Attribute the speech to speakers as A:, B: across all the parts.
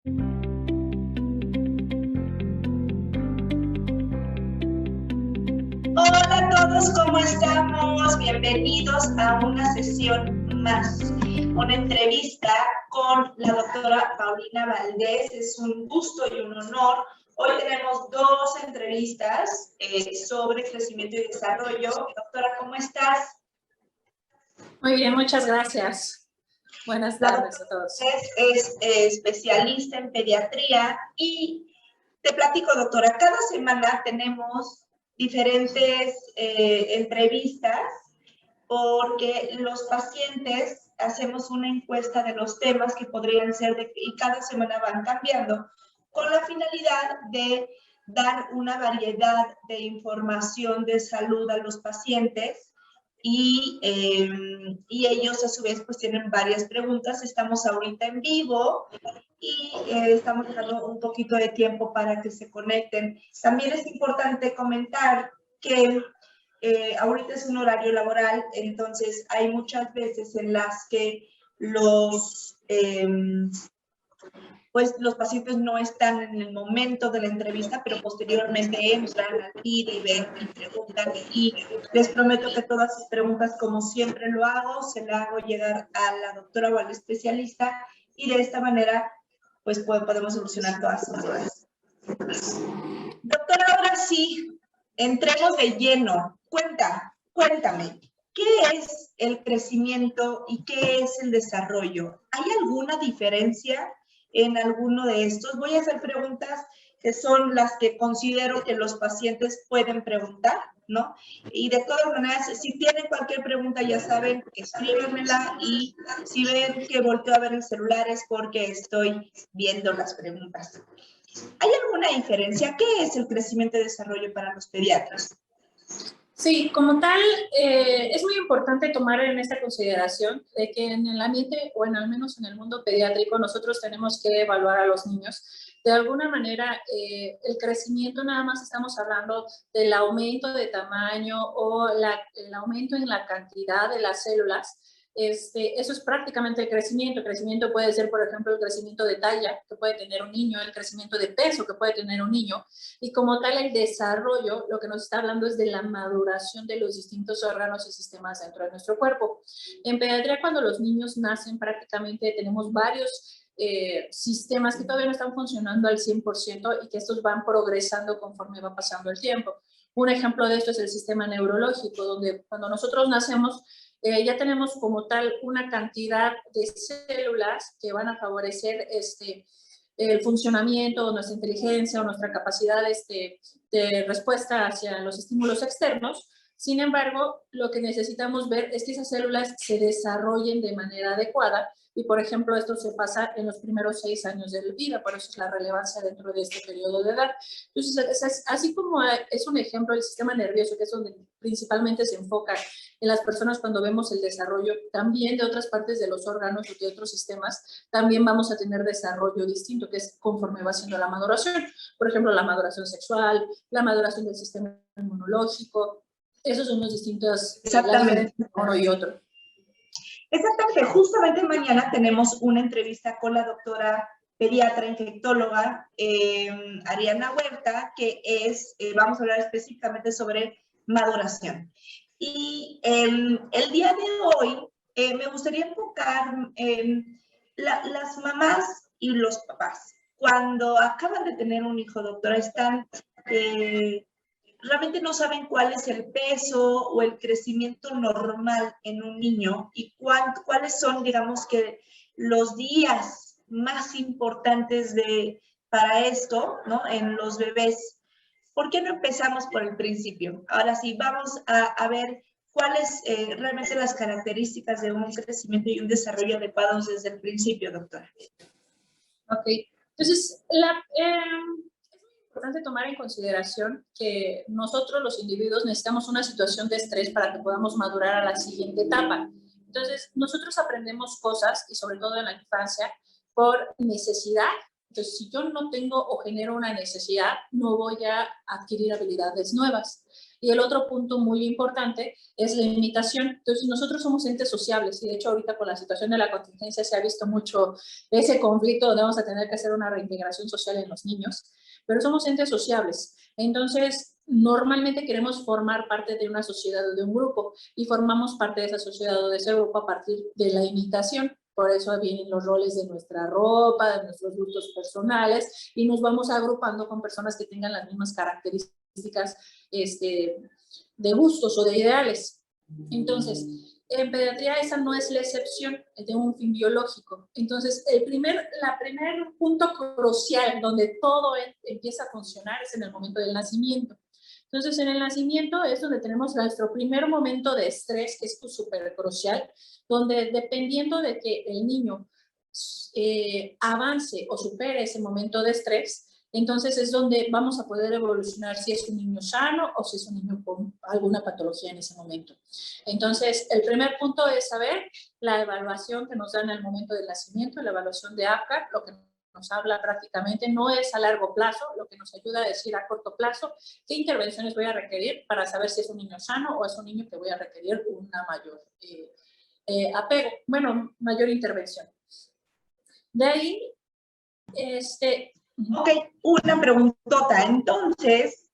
A: Hola a todos, ¿cómo estamos? Bienvenidos a una sesión más, una entrevista con la doctora Paulina Valdés. Es un gusto y un honor. Hoy tenemos dos entrevistas sobre crecimiento y desarrollo. Doctora, ¿cómo estás?
B: Muy bien, muchas gracias. Buenas tardes a todos.
A: Es especialista en pediatría y te platico, doctora, cada semana tenemos diferentes entrevistas porque los pacientes hacemos una encuesta de los temas que podrían ser y cada semana van cambiando con la finalidad de dar una variedad de información de salud a los pacientes y ellos a su vez pues tienen varias preguntas. Estamos ahorita en vivo y estamos dando un poquito de tiempo para que se conecten. También es importante comentar que ahorita es un horario laboral, entonces hay muchas veces en las que pues los pacientes no están en el momento de la entrevista, pero posteriormente entran al feed y ven y preguntan, y les prometo que todas sus preguntas, como siempre lo hago, se las hago llegar a la doctora o al especialista, y de esta manera pues podemos solucionar todas sus dudas. Doctora, ahora sí, entremos de lleno. Cuéntame, ¿qué es el crecimiento y qué es el desarrollo? ¿Hay alguna diferencia en alguno de estos? Voy a hacer preguntas que son las que considero que los pacientes pueden preguntar, ¿no? Y de todas maneras, si tienen cualquier pregunta, ya saben, escríbanmela, y si ven que volteo a ver el celular es porque estoy viendo las preguntas. ¿Hay alguna diferencia? ¿Qué es el crecimiento y desarrollo para los pediatras?
B: Sí, como tal, es muy importante tomar en esta consideración de que en el ambiente, o al menos en el mundo pediátrico, nosotros tenemos que evaluar a los niños. De alguna manera, el crecimiento nada más estamos hablando del aumento de tamaño o el aumento en la cantidad de las células. Eso es prácticamente el crecimiento. El crecimiento puede ser, por ejemplo, el crecimiento de talla que puede tener un niño, el crecimiento de peso que puede tener un niño, y como tal el desarrollo, lo que nos está hablando es de la maduración de los distintos órganos y sistemas dentro de nuestro cuerpo. En pediatría, cuando los niños nacen, prácticamente tenemos varios sistemas que todavía no están funcionando al 100% y que estos van progresando conforme va pasando el tiempo. Un ejemplo de esto es el sistema neurológico, donde cuando nosotros nacemos ya tenemos como tal una cantidad de células que van a favorecer el funcionamiento o nuestra inteligencia o nuestra capacidad de respuesta hacia los estímulos externos. Sin embargo, lo que necesitamos ver es que esas células se desarrollen de manera adecuada, y por ejemplo esto se pasa en los primeros 6 años de la vida, por eso es la relevancia dentro de este periodo de edad. Entonces, así como es un ejemplo el sistema nervioso, que es donde principalmente se enfoca en las personas cuando vemos el desarrollo, también de otras partes de los órganos o de otros sistemas, también vamos a tener desarrollo distinto, que es conforme va siendo la maduración. Por ejemplo, la maduración sexual, la maduración del sistema inmunológico. Esos son los distintos, la diferencia entre uno y otro.
A: Exactamente. Justamente mañana tenemos una entrevista con la doctora pediatra infectóloga Ariana Huerta, que vamos a hablar específicamente sobre maduración. Y el día de hoy me gustaría enfocar las mamás y los papás. Cuando acaban de tener un hijo, doctora, están realmente no saben cuál es el peso o el crecimiento normal en un niño, y cuáles son, digamos, que los días más importantes para esto, ¿no? En los bebés. ¿Por qué no empezamos por el principio? Ahora sí, vamos a ver cuáles realmente las características de un crecimiento y un desarrollo adecuados desde el principio, doctora.
B: Ok, entonces, es importante tomar en consideración que nosotros los individuos necesitamos una situación de estrés para que podamos madurar a la siguiente etapa. Entonces, nosotros aprendemos cosas, y sobre todo en la infancia, por necesidad. Entonces, si yo no tengo o genero una necesidad, no voy a adquirir habilidades nuevas. Y el otro punto muy importante es la imitación. Entonces, nosotros somos entes sociables y de hecho ahorita con la situación de la contingencia se ha visto mucho ese conflicto donde vamos a tener que hacer una reintegración social en los niños, pero somos entes sociables. Entonces, normalmente queremos formar parte de una sociedad o de un grupo y formamos parte de esa sociedad o de ese grupo a partir de la imitación. Por eso vienen los roles de nuestra ropa, de nuestros gustos personales y nos vamos agrupando con personas que tengan las mismas características de gustos o de ideales. Entonces, en pediatría esa no es la excepción, es de un fin biológico. Entonces, el primer punto crucial donde todo empieza a funcionar es en el momento del nacimiento. Entonces, en el nacimiento es donde tenemos nuestro primer momento de estrés, que es súper crucial, donde dependiendo de que el niño avance o supere ese momento de estrés, entonces es donde vamos a poder evolucionar si es un niño sano o si es un niño con alguna patología en ese momento. Entonces, el primer punto es saber la evaluación que nos dan al momento del nacimiento, la evaluación de APGAR, lo que nos habla prácticamente no es a largo plazo, lo que nos ayuda a decir a corto plazo qué intervenciones voy a requerir para saber si es un niño sano o es un niño que voy a requerir una mayor apego, bueno, mayor intervención. De ahí,
A: Ok, una preguntota. Entonces,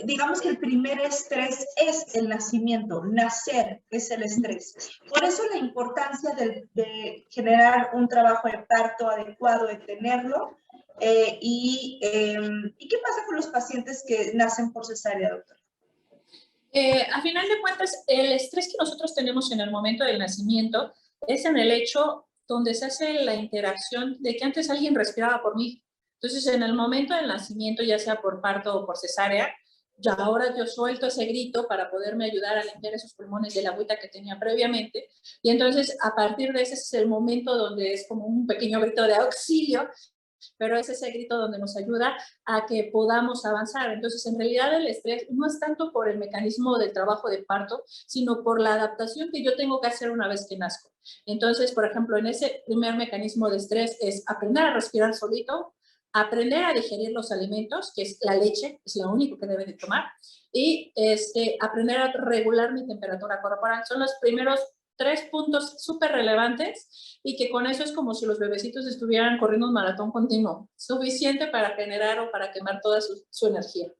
A: digamos que el primer estrés es el nacimiento, nacer es el estrés. Por eso la importancia de generar un trabajo de parto adecuado, de tenerlo. ¿Y qué pasa con los pacientes que nacen por cesárea, doctor?
B: A final de cuentas, el estrés que nosotros tenemos en el momento del nacimiento es en el hecho donde se hace la interacción de que antes alguien respiraba por mí. Entonces, en el momento del nacimiento, ya sea por parto o por cesárea, ya ahora yo suelto ese grito para poderme ayudar a limpiar esos pulmones de la agüita que tenía previamente. Y entonces, a partir de ese es el momento donde es como un pequeño grito de auxilio, pero es ese grito donde nos ayuda a que podamos avanzar. Entonces, en realidad el estrés no es tanto por el mecanismo del trabajo de parto, sino por la adaptación que yo tengo que hacer una vez que nazco. Entonces, por ejemplo, en ese primer mecanismo de estrés es aprender a respirar solito, aprender a digerir los alimentos, que es la leche, es lo único que debe de tomar, y aprender a regular mi temperatura corporal. Son los primeros 3 puntos súper relevantes y que con eso es como si los bebecitos estuvieran corriendo un maratón continuo, suficiente para generar o para quemar toda su energía.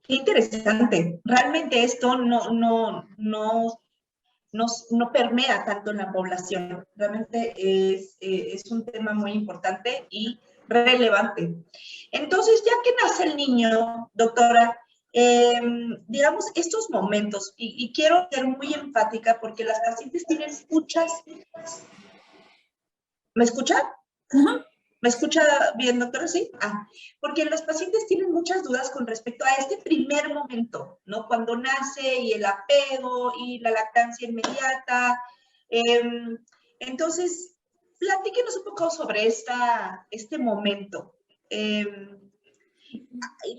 A: Qué interesante. Realmente esto no permea tanto en la población. Realmente es un tema muy importante y relevante. Entonces, ya que nace el niño, doctora, digamos, estos momentos, y quiero ser muy empática porque las pacientes tienen muchas... ¿Me escucha?
B: Uh-huh.
A: ¿Me escucha bien, doctora? Sí. Porque los pacientes tienen muchas dudas con respecto a este primer momento, ¿no? Cuando nace y el apego y la lactancia inmediata. Entonces, platíquenos un poco sobre este momento.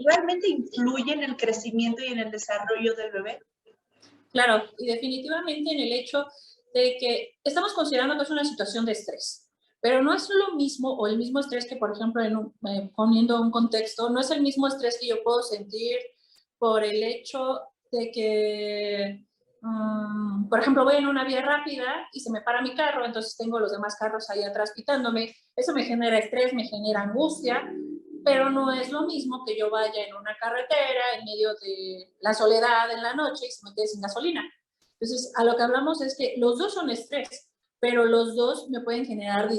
A: ¿Realmente influye en el crecimiento y en el desarrollo del bebé?
B: Claro, y definitivamente en el hecho de que estamos considerando que es una situación de estrés. Pero no es lo mismo o el mismo estrés que, por ejemplo, poniendo un contexto, no es el mismo estrés que yo puedo sentir por el hecho de que, por ejemplo, voy en una vía rápida y se me para mi carro, entonces tengo los demás carros ahí atrás pitándome. Eso me genera estrés, me genera angustia, pero no es lo mismo que yo vaya en una carretera en medio de la soledad en la noche y se me quede sin gasolina. Entonces, a lo que hablamos es que los dos son estrés, pero los dos me pueden generar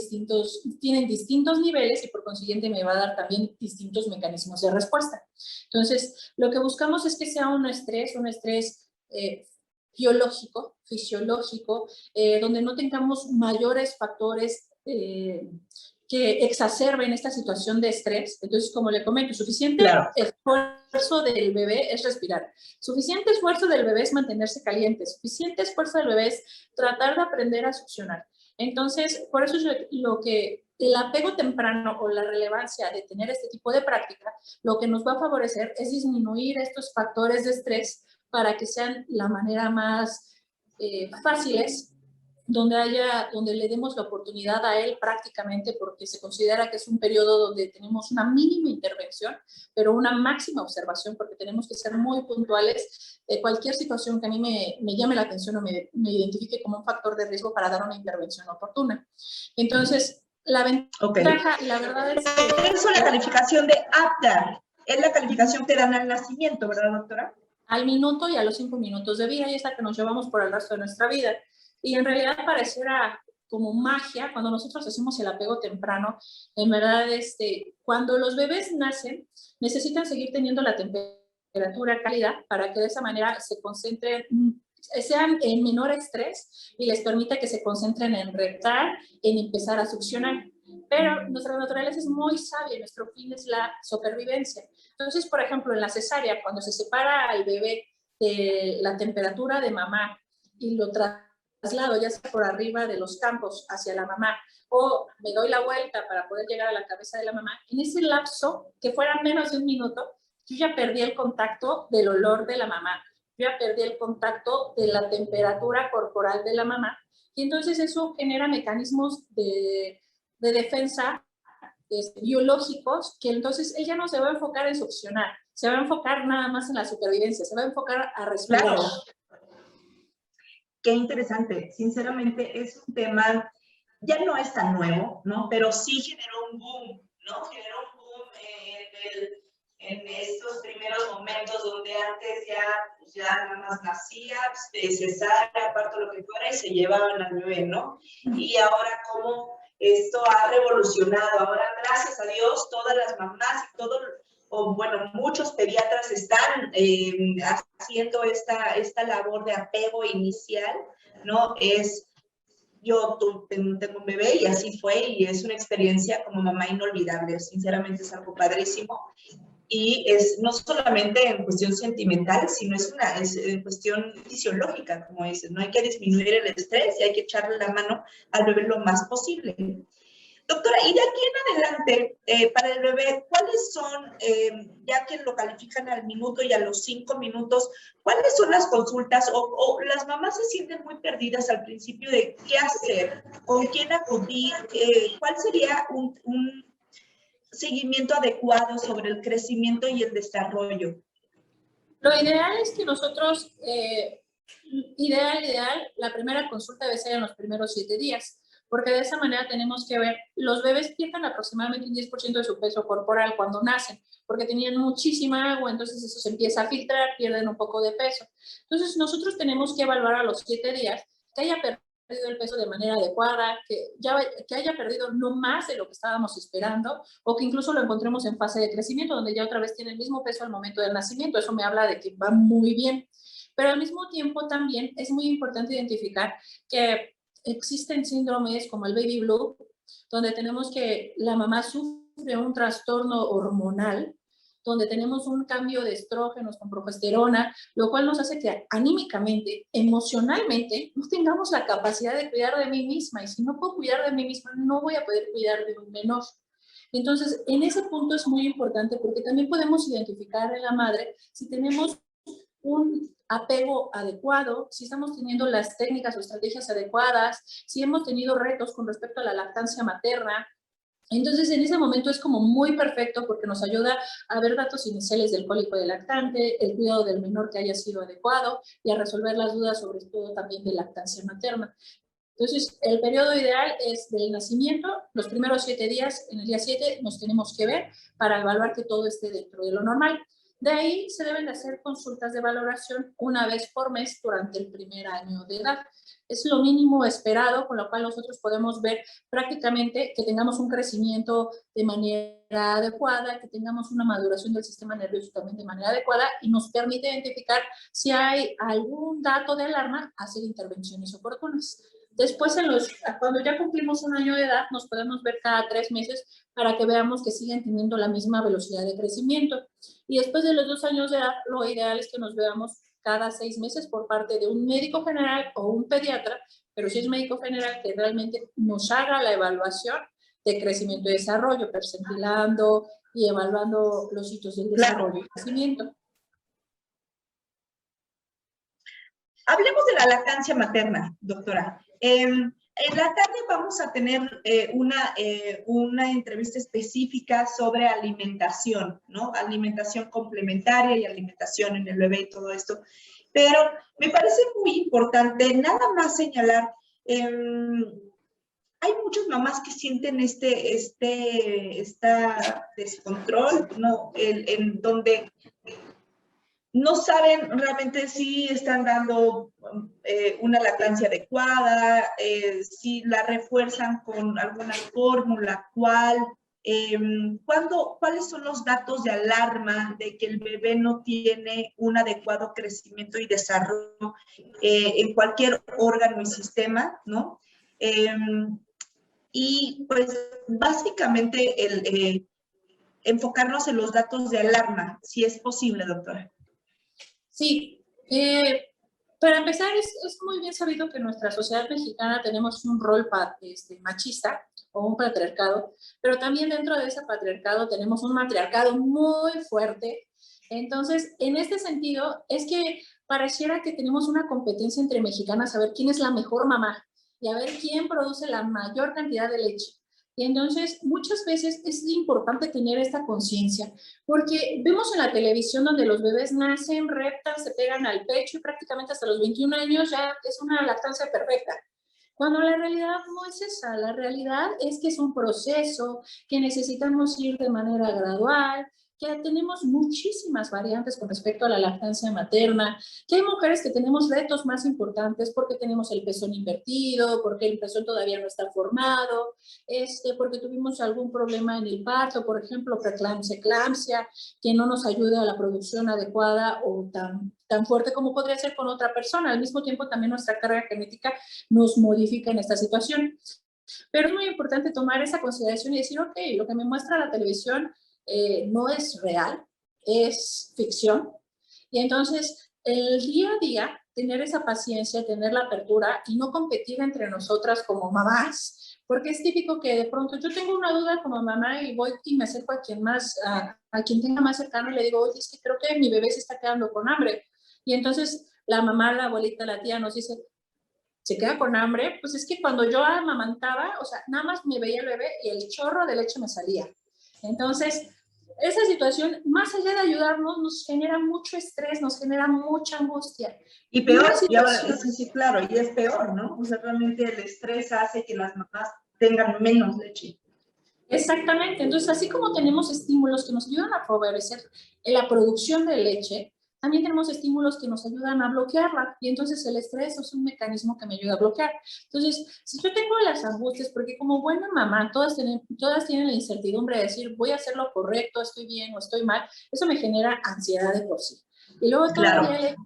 B: tienen distintos niveles y por consiguiente me va a dar también distintos mecanismos de respuesta. Entonces, lo que buscamos es que sea un estrés biológico, fisiológico, donde no tengamos mayores factores que exacerben esta situación de estrés. Entonces, como le comento, suficiente esfuerzo del bebé es respirar. Suficiente esfuerzo del bebé es mantenerse caliente. Suficiente esfuerzo del bebé es tratar de aprender a succionar. Entonces, por eso es lo que el apego temprano o la relevancia de tener este tipo de práctica, lo que nos va a favorecer es disminuir estos factores de estrés para que sean la manera más fáciles donde le demos la oportunidad a él prácticamente, porque se considera que es un periodo donde tenemos una mínima intervención, pero una máxima observación, porque tenemos que ser muy puntuales. Cualquier situación que a mí me llame la atención o me identifique como un factor de riesgo para dar una intervención oportuna. Entonces, la ventaja, la verdad es que...
A: Eso es la calificación de apta. Es la calificación que dan al nacimiento, ¿verdad, doctora?
B: Al minuto y a los 5 minutos de vida, y es la que nos llevamos por el resto de nuestra vida. Y en realidad pareciera como magia cuando nosotros hacemos el apego temprano. En verdad, cuando los bebés nacen, necesitan seguir teniendo la temperatura cálida para que de esa manera se concentren, sean en menor estrés y les permita que se concentren en reptar, en empezar a succionar. Pero nuestra naturaleza es muy sabia y nuestro fin es la supervivencia. Entonces, por ejemplo, en la cesárea, cuando se separa al bebé de la temperatura de mamá y lo traslado ya sea por arriba de los campos hacia la mamá o me doy la vuelta para poder llegar a la cabeza de la mamá, en ese lapso, que fuera menos de un minuto, yo ya perdí el contacto del olor de la mamá, yo ya perdí el contacto de la temperatura corporal de la mamá, y entonces eso genera mecanismos de defensa biológicos, que entonces ella no se va a enfocar en succionar, se va a enfocar nada más en la supervivencia, se va a enfocar a respirar.
A: Claro. Qué interesante. Sinceramente, es un tema, ya no es tan nuevo, ¿no? Pero sí generó un boom, ¿no? Generó un boom en estos primeros momentos donde antes ya nada más nacía, cesárea, parto, lo que fuera, y se llevaban al bebé, ¿no? Y ahora como esto ha revolucionado. Ahora, gracias a Dios, todas las mamás y todos, o bueno, muchos pediatras están haciendo esta labor de apego inicial, ¿no? Yo tengo un bebé y así fue, y es una experiencia como mamá inolvidable. Sinceramente es algo padrísimo. Y es no solamente en cuestión sentimental, sino es en cuestión fisiológica, como dices, ¿no? Hay que disminuir el estrés y hay que echarle la mano al bebé lo más posible. Doctora, y de aquí en adelante, para el bebé, ¿cuáles son, ya que lo califican al minuto y a los 5 minutos, cuáles son las consultas o las mamás se sienten muy perdidas al principio de qué hacer, con quién acudir, cuál sería un seguimiento adecuado sobre el crecimiento y el desarrollo?
B: Lo ideal es que nosotros, la primera consulta debe ser en los primeros 7 días, porque de esa manera tenemos que ver, los bebés pierden aproximadamente un 10% de su peso corporal cuando nacen, porque tenían muchísima agua, entonces eso se empieza a filtrar, pierden un poco de peso. Entonces nosotros tenemos que evaluar a los 7 días que haya perdido el peso de manera adecuada, que haya perdido no más de lo que estábamos esperando, o que incluso lo encontremos en fase de crecimiento, donde ya otra vez tiene el mismo peso al momento del nacimiento. Eso me habla de que va muy bien. Pero al mismo tiempo también es muy importante identificar que existen síndromes como el baby blue, donde tenemos que la mamá sufre un trastorno hormonal, donde tenemos un cambio de estrógenos con progesterona, lo cual nos hace que anímicamente, emocionalmente, no tengamos la capacidad de cuidar de mí misma. Y si no puedo cuidar de mí misma, no voy a poder cuidar de un menor. Entonces, en ese punto es muy importante porque también podemos identificar en la madre si tenemos un apego adecuado, si estamos teniendo las técnicas o estrategias adecuadas, si hemos tenido retos con respecto a la lactancia materna. Entonces, en ese momento es como muy perfecto porque nos ayuda a ver datos iniciales del cólico del lactante, el cuidado del menor que haya sido adecuado y a resolver las dudas sobre todo también de lactancia materna. Entonces, el periodo ideal es del nacimiento, los primeros 7 días, en el día 7 nos tenemos que ver para evaluar que todo esté dentro de lo normal. De ahí se deben de hacer consultas de valoración una vez por mes durante el primer año de edad. Es lo mínimo esperado, con lo cual nosotros podemos ver prácticamente que tengamos un crecimiento de manera adecuada, que tengamos una maduración del sistema nervioso también de manera adecuada y nos permite identificar si hay algún dato de alarma, hacer intervenciones oportunas. Después, cuando ya cumplimos un año de edad, nos podemos ver cada 3 meses para que veamos que siguen teniendo la misma velocidad de crecimiento. Y después de los 2 años de edad, lo ideal es que nos veamos cada 6 meses por parte de un médico general o un pediatra, pero si es médico general, que realmente nos haga la evaluación de crecimiento y desarrollo, percentilando y evaluando los hitos del desarrollo y crecimiento.
A: Hablemos de la lactancia materna, doctora. En la tarde vamos a tener una entrevista específica sobre alimentación, ¿no? Alimentación complementaria y alimentación en el bebé y todo esto. Pero me parece muy importante nada más señalar, hay muchas mamás que sienten esta descontrol, ¿no? En donde no saben realmente si están dando una lactancia adecuada, si la refuerzan con alguna fórmula, cuáles son los datos de alarma de que el bebé no tiene un adecuado crecimiento y desarrollo en cualquier órgano y sistema, ¿no? Y pues básicamente enfocarnos en los datos de alarma, si es posible, doctora.
B: Sí, para empezar, es muy bien sabido que en nuestra sociedad mexicana tenemos un rol machista o un patriarcado, pero también dentro de ese patriarcado tenemos un matriarcado muy fuerte. Entonces, en este sentido, es que pareciera que tenemos una competencia entre mexicanas a ver quién es la mejor mamá y a ver quién produce la mayor cantidad de leche. Y entonces, muchas veces es importante tener esta conciencia, porque vemos en la televisión donde los bebés nacen, reptan, se pegan al pecho y prácticamente hasta los 21 años ya es una lactancia perfecta. Cuando la realidad no es esa, la realidad es que es un proceso que necesitamos ir de manera gradual, que tenemos muchísimas variantes con respecto a la lactancia materna, que hay mujeres que tenemos retos más importantes porque tenemos el pezón invertido, porque el pezón todavía no está formado, porque tuvimos algún problema en el parto, por ejemplo, preeclampsia, eclampsia, que no nos ayuda a la producción adecuada o tan fuerte como podría ser con otra persona. Al mismo tiempo, también nuestra carga genética nos modifica en esta situación. Pero es muy importante tomar esa consideración y decir, ok, lo que me muestra la televisión no es real, es ficción. Y entonces, el día a día, tener esa paciencia, tener la apertura y no competir entre nosotras como mamás, porque es típico que de pronto yo tengo una duda como mamá y voy y me acerco a quien más, a quien tenga más cercano y le digo, oye, es que creo que mi bebé se está quedando con hambre. Y entonces la mamá, la abuelita, la tía nos dice, ¿se queda con hambre? Pues es que cuando yo amamantaba, o sea, nada más me veía el bebé y el chorro de leche me salía. Entonces, esa situación, más allá de ayudarnos, nos genera mucho estrés, nos genera mucha angustia.
A: Y peor, y ahora, sí, claro, y es peor, ¿no? O sea, realmente el estrés hace que las mamás tengan menos leche.
B: Exactamente. Entonces, así como tenemos estímulos que nos ayudan a favorecer la producción de leche, también tenemos estímulos que nos ayudan a bloquearla. Y entonces el estrés es un mecanismo que me ayuda a bloquear. Entonces, si yo tengo las angustias, porque como buena mamá, todas tienen la incertidumbre de decir, voy a hacer lo correcto, estoy bien o estoy mal, eso me genera ansiedad de por sí. Y luego todavía el hecho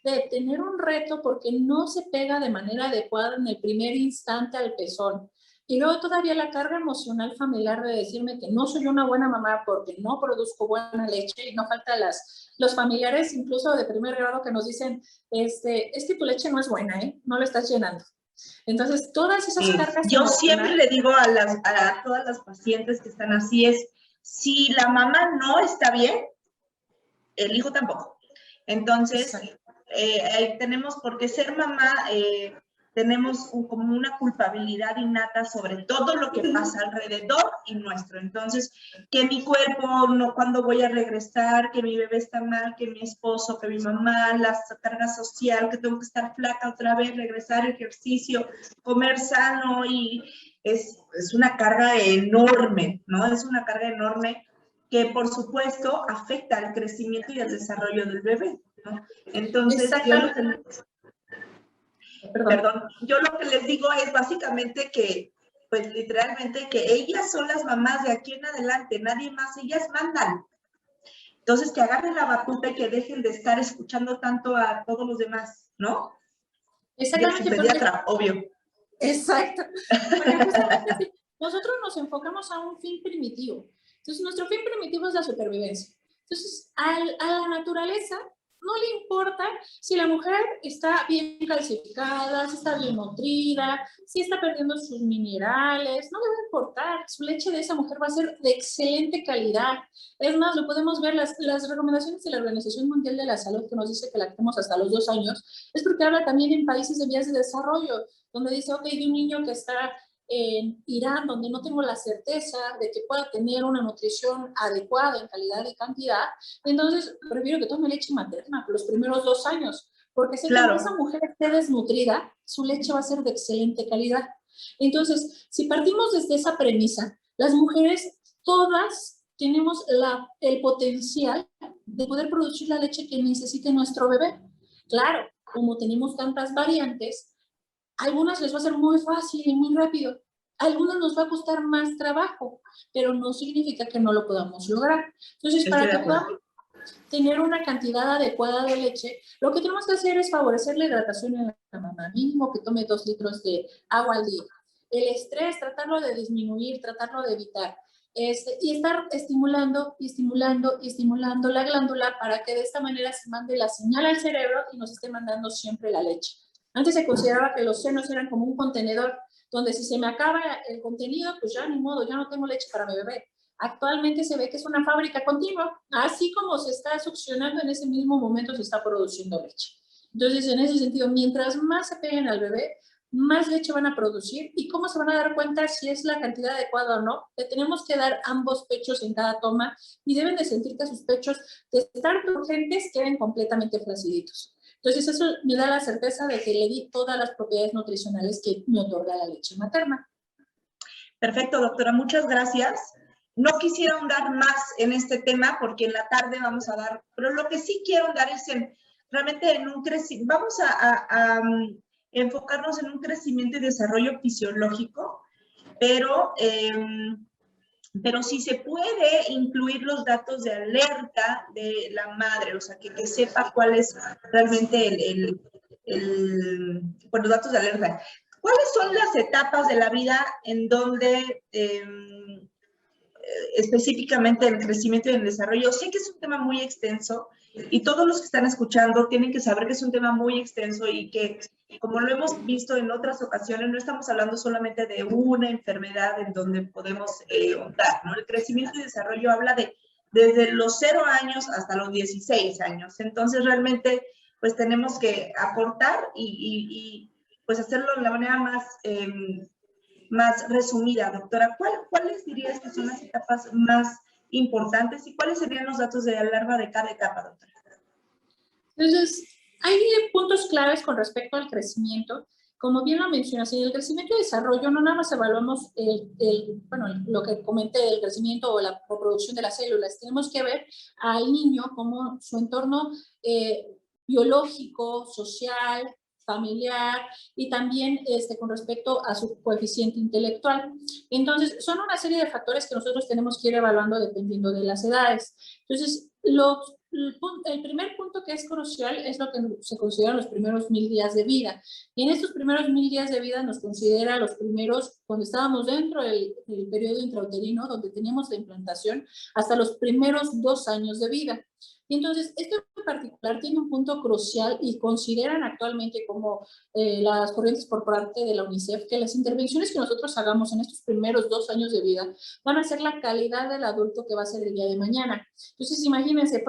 B: de tener un reto porque no se pega de manera adecuada en el primer instante al pezón. Y luego todavía la carga emocional familiar de decirme que no soy una buena mamá porque no produzco buena leche y no falta los familiares incluso de primer grado que nos dicen, es que tu leche no es buena, no lo estás llenando. Entonces, todas esas cargas
A: yo siempre le digo a todas las pacientes que están así es, si la mamá no está bien, el hijo tampoco. Entonces, tenemos, porque ser mamá, tenemos como una culpabilidad innata sobre todo lo que pasa alrededor y nuestro. Entonces, que mi cuerpo, no, cuando voy a regresar, que mi bebé está mal, que mi esposo, que mi mamá, la carga social, que tengo que estar flaca otra vez, regresar, ejercicio, comer sano, y es una carga enorme, ¿no? Es una carga enorme que por supuesto afecta al crecimiento y al desarrollo del bebé, ¿no? Entonces, yo lo que les digo es básicamente que, pues literalmente que ellas son las mamás de aquí en adelante, nadie más, ellas mandan. Entonces, que agarren la batuta y que dejen de estar escuchando tanto a todos los demás, ¿no?
B: Exactamente.
A: Y a su pediatra, obvio.
B: Exacto. Porque justamente nosotros nos enfocamos a un fin primitivo. Entonces, nuestro fin primitivo es la supervivencia. Entonces, a la naturaleza no le importa si la mujer está bien calcificada, si está bien nutrida, si está perdiendo sus minerales, no le va a importar. Su leche de esa mujer va a ser de excelente calidad. Es más, lo podemos ver, las recomendaciones de la Organización Mundial de la Salud, que nos dice que lactemos hasta los 2 años, es porque habla también en países de vías de desarrollo, donde dice, ok, de un niño que está en Irán, donde no tengo la certeza de que pueda tener una nutrición adecuada en calidad y cantidad, entonces prefiero que tome leche materna por los primeros 2 años, porque sé que aunque esa mujer esté desnutrida, su leche va a ser de excelente calidad. Entonces, si partimos desde esa premisa, las mujeres todas tenemos el potencial de poder producir la leche que necesite nuestro bebé. Claro, como tenemos tantas variantes, a algunas les va a ser muy fácil y muy rápido. A algunas nos va a costar más trabajo, pero no significa que no lo podamos lograr. Entonces, para que podamos tener una cantidad adecuada de leche, lo que tenemos que hacer es favorecer la hidratación en la mamá, mínimo que tome 2 litros de agua al día. El estrés, tratarlo de disminuir, tratarlo de evitar. Y estar estimulando y estimulando y estimulando la glándula para que de esta manera se mande la señal al cerebro y nos esté mandando siempre la leche. Antes se consideraba que los senos eran como un contenedor donde si se me acaba el contenido, pues ya ni modo, ya no tengo leche para mi bebé. Actualmente se ve que es una fábrica continua, así como se está succionando, en ese mismo momento se está produciendo leche. Entonces, en ese sentido, mientras más se peguen al bebé, más leche van a producir. ¿Y cómo se van a dar cuenta si es la cantidad adecuada o no? Le tenemos que dar ambos pechos en cada toma y deben de sentir que sus pechos, de estar turgentes, queden completamente flaciditos. Entonces, eso me da la certeza de que le di todas las propiedades nutricionales que me otorga la leche materna.
A: Perfecto, doctora, muchas gracias. No quisiera ahondar más en este tema porque en la tarde vamos a dar, pero lo que sí quiero ahondar es realmente en un crecimiento, vamos a enfocarnos en un crecimiento y desarrollo fisiológico, pero sí se puede incluir los datos de alerta de la madre, o sea, que sepa cuál es realmente los datos de alerta. ¿Cuáles son las etapas de la vida en donde específicamente el crecimiento y el desarrollo? Sé que es un tema muy extenso y todos los que están escuchando tienen que saber que es un tema muy extenso y que, como lo hemos visto en otras ocasiones, no estamos hablando solamente de una enfermedad en donde podemos ahondar, ¿no? El crecimiento y desarrollo habla desde los 0 años hasta los 16 años. Entonces, realmente, pues tenemos que aportar y pues hacerlo de la manera más resumida, doctora. ¿Cuáles dirías que son las etapas más importantes y cuáles serían los datos de alarma de cada etapa, doctora?
B: Entonces, hay puntos claves con respecto al crecimiento. Como bien lo mencionas, en el crecimiento y desarrollo no nada más evaluamos lo que comenté, el crecimiento o la reproducción de las células. Tenemos que ver al niño como su entorno biológico, social, familiar y también con respecto a su coeficiente intelectual. Entonces, son una serie de factores que nosotros tenemos que ir evaluando dependiendo de las edades. Entonces, el primer punto que es crucial es lo que se consideran los primeros 1000 días de vida. Y en estos primeros 1000 días de vida nos considera los primeros, cuando estábamos dentro del periodo intrauterino, donde teníamos la implantación, hasta los primeros 2 años de vida. Y entonces, esto en particular tiene un punto crucial y consideran actualmente como las corrientes por parte de la UNICEF que las intervenciones que nosotros hagamos en estos primeros 2 años de vida van a ser la calidad del adulto que va a ser el día de mañana. Entonces, imagínense,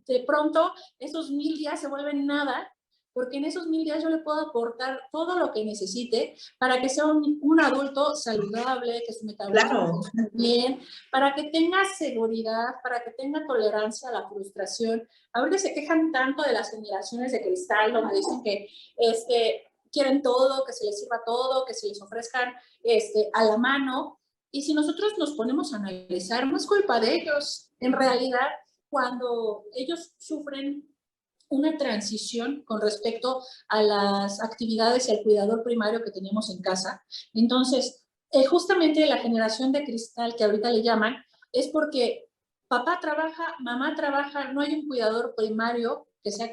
B: de pronto esos 1000 días se vuelven nada, porque en esos 1000 días yo le puedo aportar todo lo que necesite para que sea un adulto saludable, que su metabolismo funcione bien, para que tenga seguridad, para que tenga tolerancia a la frustración. Ahorita se quejan tanto de las generaciones de cristal, donde dicen que quieren todo, que se les sirva todo, que se les ofrezcan a la mano. Y si nosotros nos ponemos a analizar, no es culpa de ellos. En realidad, cuando ellos sufren una transición con respecto a las actividades y al cuidador primario que teníamos en casa. Entonces, justamente la generación de cristal que ahorita le llaman, es porque papá trabaja, mamá trabaja, no hay un cuidador primario que sea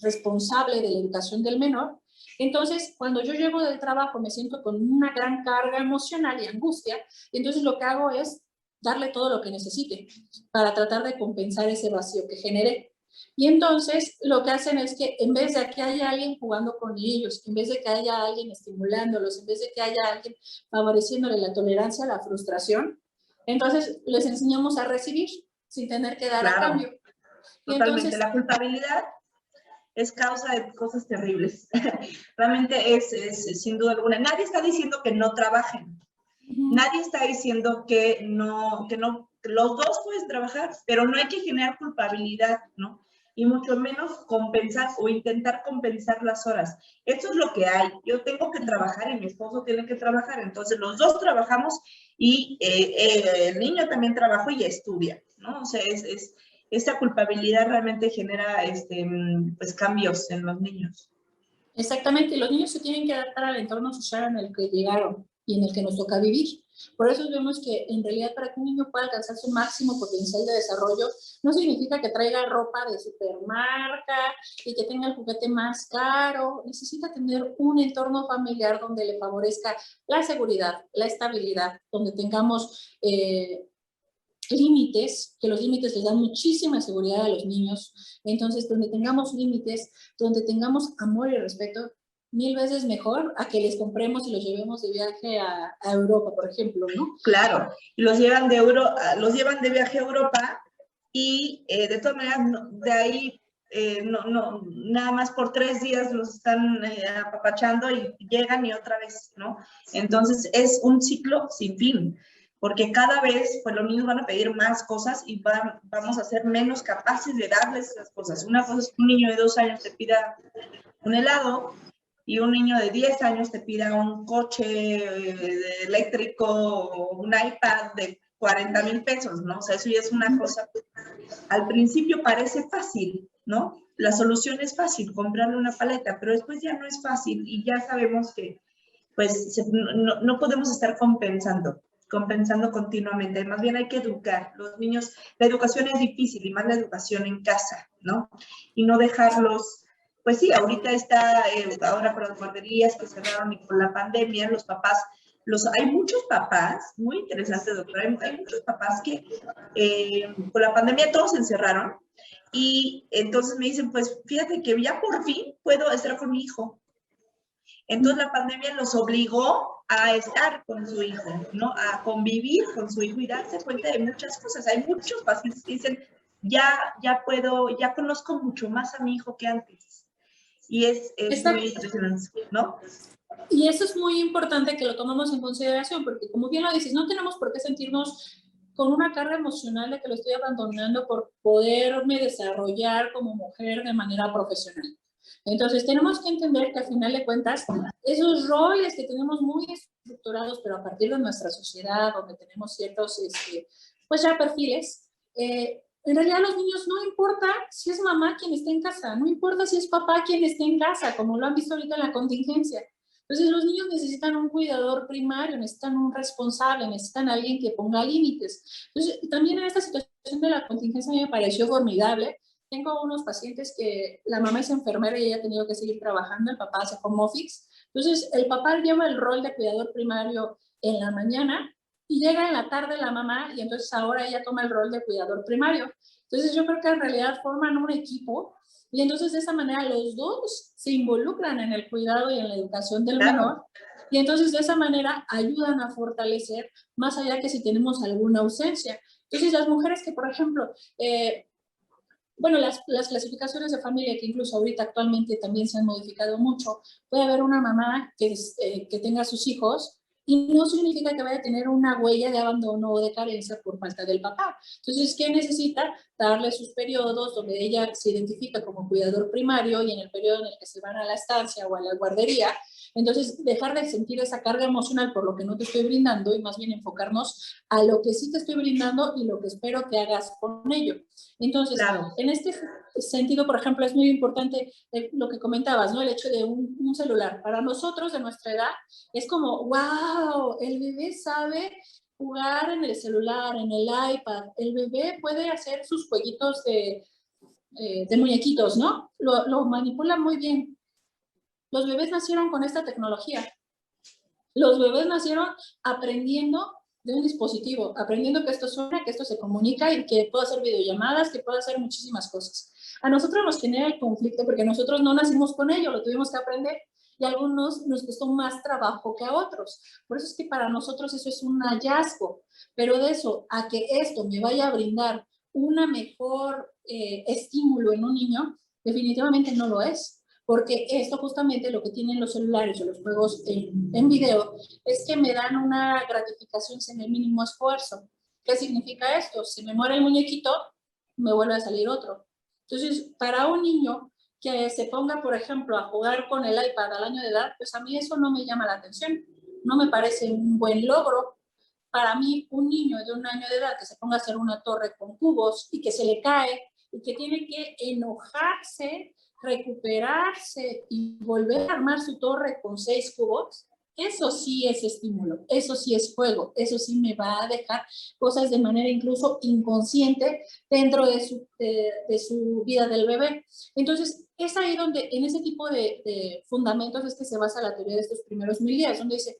B: responsable de la educación del menor. Entonces, cuando yo llego del trabajo me siento con una gran carga emocional y angustia, y entonces lo que hago es darle todo lo que necesite para tratar de compensar ese vacío que generé. Y entonces lo que hacen es que en vez de que haya alguien jugando con ellos, en vez de que haya alguien estimulándolos, en vez de que haya alguien favoreciéndole la tolerancia a la frustración, entonces les enseñamos a recibir sin tener que dar a cambio. Y
A: Totalmente.
B: entonces,
A: La culpabilidad es causa de cosas terribles. Realmente es sin duda alguna. Nadie está diciendo que no trabajen. Nadie está diciendo que los dos pueden trabajar, pero no hay que generar culpabilidad, ¿no? Y mucho menos compensar o intentar compensar las horas. Eso es lo que hay. Yo tengo que trabajar y mi esposo tiene que trabajar. Entonces, los dos trabajamos y el niño también trabaja y estudia, ¿no? O sea, esta culpabilidad realmente genera pues, cambios en los niños.
B: Exactamente, los niños se tienen que adaptar al entorno social en el que llegaron y en el que nos toca vivir. Por eso vemos que en realidad para que un niño pueda alcanzar su máximo potencial de desarrollo, no significa que traiga ropa de supermarca y que tenga el juguete más caro. Necesita tener un entorno familiar donde le favorezca la seguridad, la estabilidad, donde tengamos límites, que los límites les dan muchísima seguridad a los niños. Entonces, donde tengamos límites, donde tengamos amor y respeto, 1000 veces mejor a que les compremos y los llevemos de viaje a Europa, por ejemplo, ¿no?
A: Claro, y los llevan de viaje a Europa y de todas maneras, de ahí, nada más por 3 días los están apapachando y llegan y otra vez, ¿no? Entonces, es un ciclo sin fin, porque cada vez, pues los niños van a pedir más cosas y vamos a ser menos capaces de darles esas cosas. Una cosa es que un niño de 2 años te pida un helado, y un niño de 10 años te pida un coche eléctrico o un iPad de 40,000 pesos, ¿no? O sea, eso ya es una cosa, al principio parece fácil, ¿no? La solución es fácil, comprarle una paleta, pero después ya no es fácil y ya sabemos que, pues, no podemos estar compensando continuamente, más bien hay que educar. Los niños, la educación es difícil y más la educación en casa, ¿no? Y no dejarlos. Pues sí, ahorita está, ahora con las guarderías que cerraron y con la pandemia, los papás, hay muchos papás, muy interesante, doctora, hay muchos papás que con la pandemia todos se encerraron y entonces me dicen, pues fíjate que ya por fin puedo estar con mi hijo. Entonces la pandemia los obligó a estar con su hijo, ¿no? A convivir con su hijo y darse cuenta de muchas cosas. Hay muchos pacientes que dicen, ya conozco mucho más a mi hijo que antes. Y es muy impresionante, ¿no?
B: Y eso es muy importante que lo tomemos en consideración, porque como bien lo dices, no tenemos por qué sentirnos con una carga emocional de que lo estoy abandonando por poderme desarrollar como mujer de manera profesional. Entonces, tenemos que entender que al final de cuentas, esos roles que tenemos muy estructurados, pero a partir de nuestra sociedad, donde tenemos ciertos, pues ya perfiles, en realidad a los niños no importa si es mamá quien esté en casa, no importa si es papá quien esté en casa, como lo han visto ahorita en la contingencia. Entonces los niños necesitan un cuidador primario, necesitan un responsable, necesitan alguien que ponga límites. Entonces también en esta situación de la contingencia me pareció formidable. Tengo unos pacientes que la mamá es enfermera y ella ha tenido que seguir trabajando, el papá hace home office. Entonces el papá lleva el rol de cuidador primario en la mañana y llega en la tarde la mamá y entonces ahora ella toma el rol de cuidador primario. Entonces yo creo que en realidad forman un equipo y entonces de esa manera los dos se involucran en el cuidado y en la educación del menor y entonces de esa manera ayudan a fortalecer más allá que si tenemos alguna ausencia. Entonces las mujeres que por ejemplo, bueno, las clasificaciones de familia que incluso ahorita actualmente también se han modificado mucho, puede haber una mamá que tenga sus hijos y no significa que vaya a tener una huella de abandono o de carencia por falta del papá. Entonces, ¿qué necesita? Darle sus periodos donde ella se identifica como cuidador primario y en el periodo en el que se van a la estancia o a la guardería, entonces dejar de sentir esa carga emocional por lo que no te estoy brindando y más bien enfocarnos a lo que sí te estoy brindando y lo que espero que hagas con ello. Entonces, en este sentido, por ejemplo, es muy importante lo que comentabas, ¿no? El hecho de un celular. Para nosotros de nuestra edad es como, wow, el bebé sabe jugar en el celular, en el iPad. El bebé puede hacer sus jueguitos de muñequitos, ¿no? Lo manipula muy bien. Los bebés nacieron con esta tecnología. Los bebés nacieron aprendiendo de un dispositivo, aprendiendo que esto suena, que esto se comunica y que puedo hacer videollamadas, que puedo hacer muchísimas cosas. A nosotros nos genera el conflicto porque nosotros no nacimos con ello, lo tuvimos que aprender y a algunos nos costó más trabajo que a otros. Por eso es que para nosotros eso es un hallazgo, pero de eso a que esto me vaya a brindar una mejor estímulo en un niño, definitivamente no lo es. Porque esto justamente lo que tienen los celulares o los juegos en video es que me dan una gratificación sin el mínimo esfuerzo. ¿Qué significa esto? Si me muere el muñequito, me vuelve a salir otro. Entonces, para un niño que se ponga, por ejemplo, a jugar con el iPad al año de edad, pues a mí eso no me llama la atención. No me parece un buen logro. Para mí, un niño de 1 año de edad que se ponga a hacer una torre con cubos y que se le cae y que tiene que enojarse, recuperarse y volver a armar su torre con 6 cubos, eso sí es estímulo, eso sí es juego, eso sí me va a dejar cosas de manera incluso inconsciente dentro de su vida del bebé. Entonces, es ahí donde, en ese tipo de fundamentos es que se basa la teoría de estos primeros 1000 días, donde dice,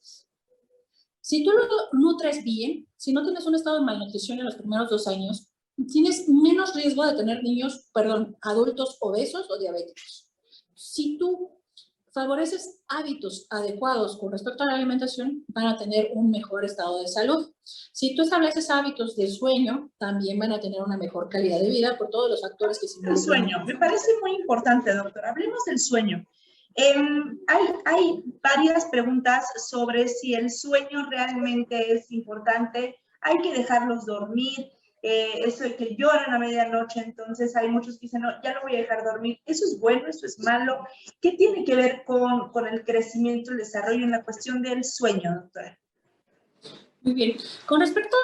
B: si tú lo nutres bien, si no tienes un estado de malnutrición en los primeros 2 años, tienes menos riesgo de tener adultos obesos o diabéticos. Si tú favoreces hábitos adecuados con respecto a la alimentación, van a tener un mejor estado de salud. Si tú estableces hábitos de sueño, también van a tener una mejor calidad de vida por todos los factores que se involucran.
A: El sueño, me parece muy importante, doctor. Hablemos del sueño. Hay varias preguntas sobre si el sueño realmente es importante. Hay que dejarlos dormir. Eso de que lloran a medianoche, entonces hay muchos que dicen, no, ya lo voy a dejar dormir. ¿Eso es bueno? ¿Eso es malo? ¿Qué tiene que ver con el crecimiento, el desarrollo en la cuestión del sueño, doctora?
B: Muy bien. Con respecto,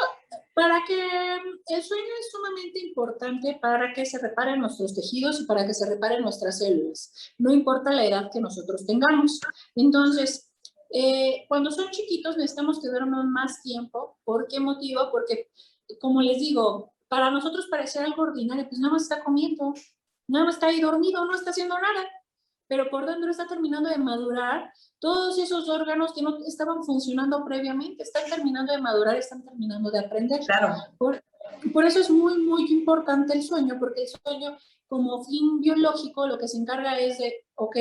B: para que el sueño es sumamente importante para que se reparen nuestros tejidos y para que se reparen nuestras células. No importa la edad que nosotros tengamos. Entonces, cuando son chiquitos necesitamos que duerman más tiempo. ¿Por qué motivo? Porque, como les digo, para nosotros parece algo ordinario, pues nada más está comiendo, nada más está ahí dormido, no está haciendo nada. Pero por dentro está terminando de madurar todos esos órganos que no estaban funcionando previamente, están terminando de madurar, están terminando de aprender.
A: Claro.
B: Por eso es muy, muy importante el sueño, porque el sueño como fin biológico lo que se encarga es de, ok,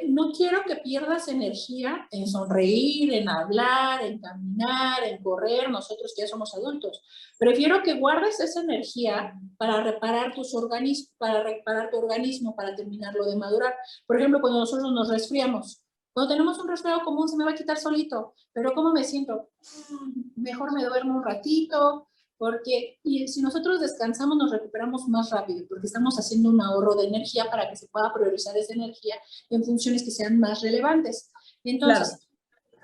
B: no quiero que pierdas energía en sonreír, en hablar, en caminar, en correr, nosotros que ya somos adultos. Prefiero que guardes esa energía para reparar tus organismos, para reparar tu organismo, para terminarlo de madurar. Por ejemplo, cuando nosotros nos resfriamos, cuando tenemos un resfriado común se me va a quitar solito, pero ¿cómo me siento? Mejor me duermo un ratito, porque y si nosotros descansamos nos recuperamos más rápido, porque estamos haciendo un ahorro de energía para que se pueda priorizar esa energía en funciones que sean más relevantes. Entonces, claro,